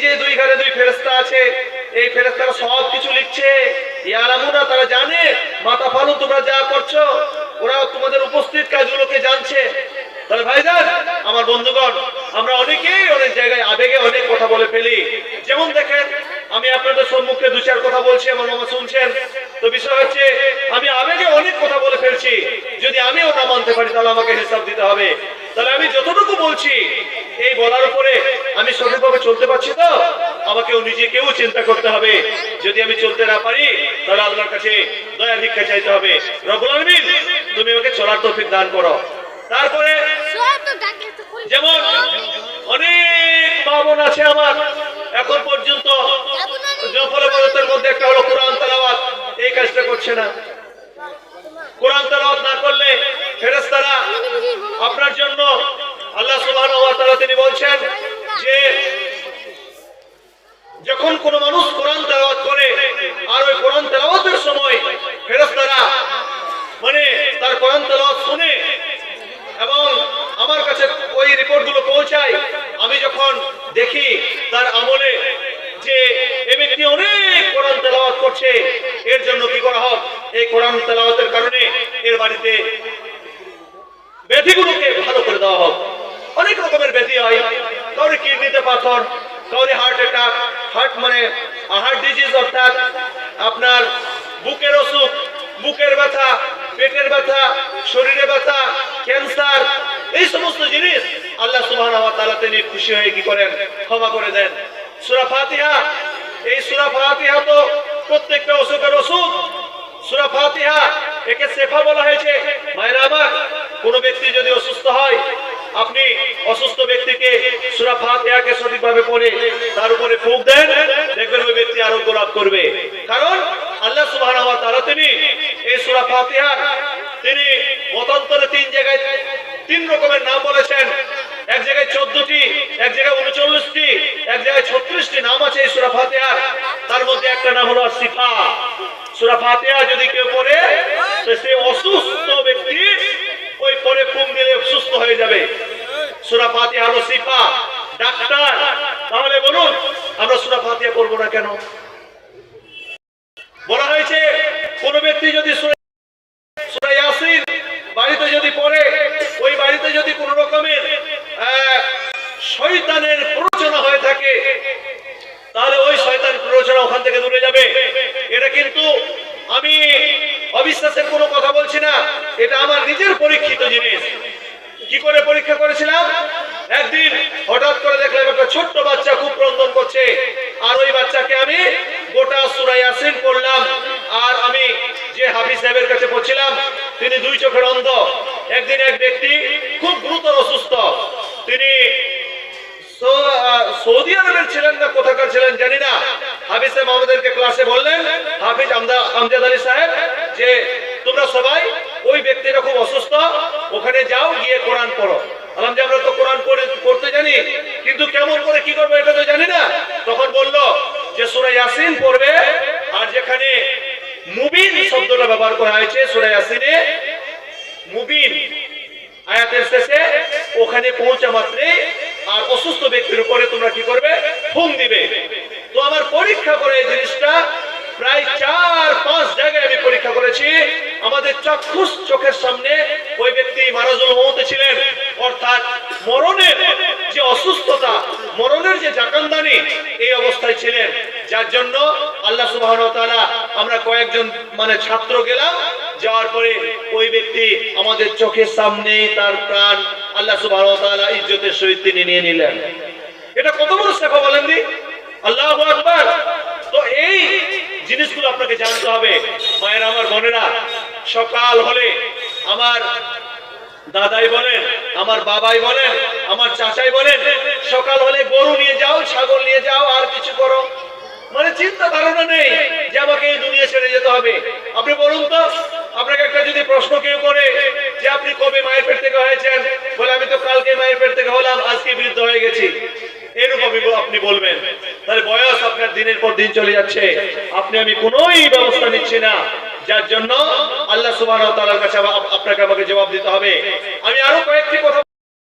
যে দুই ঘরে দুই ফেরেশতা আছে, এই ফেরেশতারা সব কিছু লিখছে। ইয়ালামুনা, তারা জানে, মাথা ফালু তোমরা যা করছো, ওরা তোমাদের উপস্থিত কাজগুলোকে জানছে। তাহলে ভাইজান, আমার বন্ধুগণ, আমরা অনেকেই অনেক জায়গায় আবেগে অনেক কথা বলে ফেলি। যেমন দেখেন, আমি আপনাদের সম্মুখে দু চার কথা বলছি, আমার মামা শুনছেন। তো বিষয় হচ্ছে, আমি আবেগে অনেক কথা বলে ফেলছি। যদি আমিও না মানতে পারি, তাহলে আমাকে হিসাব দিতে হবে। তাহলে আমি যতটুকু বলছি, এই বলার উপরে আমি সঠিকভাবে চলতে পারছি তো? আমাকেও নিজেকেও চিন্তা করতে হবে। যদি আমি চলতে না পারি, তাহলে আল্লাহর কাছে দয়া ভিক্ষা চাইতে হবে। রব্বুল আলামিন, তুমি আমাকে চলার তৌফিক দান করো। তারপরে যেমন অনেক মা বোন আছে আমার, এখন পর্যন্ত নফল ইবাদতের মধ্যে একটা হলো কোরআন তেলাওয়াত, এই কাজটা করছে না। কোরআন তেলাওয়াত না করলে ফেরেশতারা আপনার জন্য, আল্লাহ সুবহানাহু ওয়া তাআলা তিনি বলছেন যে যখন কোন মানুষ কোরআন তেলাওয়াত করে, আর ওই কোরআন তেলাওয়াতের সময় ফেরেশতারা মানে তার কোরআন তেলাওয়াত শুনে এবং আমার কাছে ওই রিপোর্টগুলো পৌঁছায়, আমি যখন দেখি তার আমলে যে এই ব্যক্তি অনেক কোরআন তেলাওয়াত করছে, এর জন্য কি করা হোক, এই কোরআন তেলাওয়াতের কারণে এর বাড়িতে ব্যাধিগুলোকে ভালো করে দেওয়া হোক। অনেক রকমের ব্যাধি হয়, কাউরে কিডনিতে পাথর, কাউরে হার্ট অ্যাটাক, হার্ট ডিজিজ, অর্থাৎ আপনার বুকের অসুখ, বুকের ব্যথা, পেটের ব্যথা, শরীরে ব্যথা, ক্যান্সার, এই সমস্ত জিনিস আল্লাহ সুবহানাহু ওয়া তাআলা তিনি খুশি হয়ে কি করেন, ক্ষমা করে দেন। সূরা ফাতিহা, এই সূরা ফাতিহা তো প্রত্যেকটা অসুখের ওষুধ। সূরা ফাতিহা একে শেফা বলা হয়েছে। মায়েরা আমার, কোন ব্যক্তি যদি অসুস্থ হয়, আপনি অসুস্থ ব্যক্তিকে সূরা ফাতিহাকে সঠিকভাবে পড়ে তার উপরে ফুঁক দেন, দেখবেন ওই ব্যক্তি আরোগ্য লাভ করবে। কারণ আল্লাহ সুবহানাহু ওয়া তাআলা তিনি এই সূরা ফাতিহার তিনি মতান্তরে তিন জায়গায় তিন রকমের নাম বলেছেন। এক জায়গায় 14টি, এক জায়গায় 39টি, এক জায়গায় 36টি নাম আছে এই সূরা ফাতিহার। তার মধ্যে একটা নাম হলো শিফা। সূরা ফাতিহা যদি কেউ পড়ে, তো সে অসুস্থ ব্যক্তি ওই পরে ফুঁক দিলে সুস্থ হয়ে যাবে। সূরা ফাতিহা হলো শিফা, ডাক্তার। তাহলে বলুন, আমরা সূরা ফাতিহা পড়বো না কেন? বলা হয়েছে কোন ব্যক্তি যদি সূরা ইয়াসিন বাড়িতে যদি পড়ে, ওই বাড়িতে যদি কোন রকমের শয়তানের প্ররোচনা হয়ে থাকে, তাহলে ওই শয়তান প্ররোচনা ওখান থেকে দূরে যাবে। এটা কিন্তু আমি অবিশ্বাসের কোনো কথা বলছি না, এটা আমার নিজের পরীক্ষিত জিনিস। কি করে পরীক্ষা করেছিলাম, একদিন হঠাৎ করে দেখলাম একটা ছোট্ট বাচ্চা খুব ক্রন্দন করছে, আর ওই বাচ্চাকে আমি গোটা সূরা ইয়াসিন পড়লাম। আর আমি যে হাফিজ সাহেবের কাছে পড়ছিলাম, তিনি দুই চোখের অন্ধ। একদিন এক ব্যক্তি খুব গুরুতর অসুস্থ, তিনি সৌদি আরবের ছিলেন না কোথাকার ছিলেন জানি না। হাফিজ সাহেব আমাদেরকে ক্লাসে বললেন, হাফিজ আমজাদ আলী সাহেব, যে তোমরা সবাই ওই ব্যক্তিটা খুব অসুস্থ, ওখানে যাও, গিয়ে কোরআন পড়ো। বললাম যে আমরা তো কোরআন পড়তে জানি, কিন্তু কেমন করে কি করবো এটা তো জানি না। তখন বলল যে সূরা ইয়াসিন পড়বে, আর যেখানে মুবিন শব্দটা ব্যবহার করা হয়েছে সূরা ইয়াসিনে, মুবিন আয়াতের শেষে, ওখানে পৌঁছা মাত্রে আর অসুস্থ ব্যক্তির উপরে তোমরা কি করবে, ফুঁক দিবে। তো আমার পরীক্ষা করে এই জিনিসটা প্রায় 4-5 জায়গায় আমি পরীক্ষা করেছি। আমাদের চোখের সামনে ওই ব্যক্তি মারাজুল মউতে ছিলেন, অর্থাৎ মরণের যে অসুস্থতা, মরণের যে জাকান্দানি, এই অবস্থায় ছিলেন। যার জন্য আল্লাহ সুবহানাহু ওয়া তাআলা, আমরা কয়েকজন ছাত্র গেলাম, যাওয়ার পরে ওই ব্যক্তি আমাদের চোখের সামনে তার প্রাণ আল্লাহ সুবহানাহু ওয়া তাআলা ইজ্জতের সহিত তিনি নিয়ে নিলেন। এটা কত বড় সেবা বলেন দি, আল্লাহু আকবার। তো এই জিনিসগুলো আপনাকে জানতে হবে। মায়েরা আমার, বোনেরা, সকাল হলে আমার দাদাই বলেন, আমার বাবাই বলেন, আমার চাচাই বলেন, সকাল হলে গরু নিয়ে যাও, ছাগল নিয়ে যাও, আর কিছু করো, চিন্তা ধারণা নেই যে আমাকে এই দুনিয়া ছেড়ে যেতে হবে। আপনি বলুন তো, আপনাকে একটা যদি প্রশ্ন কেউ করে যে আপনি কবে মায়ের পেট থেকে হয়েছেন, বলে আমি তো কালকে মায়ের পেট থেকে হলাম, আজকে বৃদ্ধ হয়ে গেছি, এরকমই আপনি বলবেন। তাহলে বয়স আপনার দিনের পর দিন চলে যাচ্ছে, আমি কোনোই ব্যবস্থা নিচ্ছি না। যার জন্য আল্লাহ সুবহানাহু ওয়া তাআলার কাছে আপনাকে আমাকে জবাব দিতে হবে। আমি আরো কয়েকটি কথা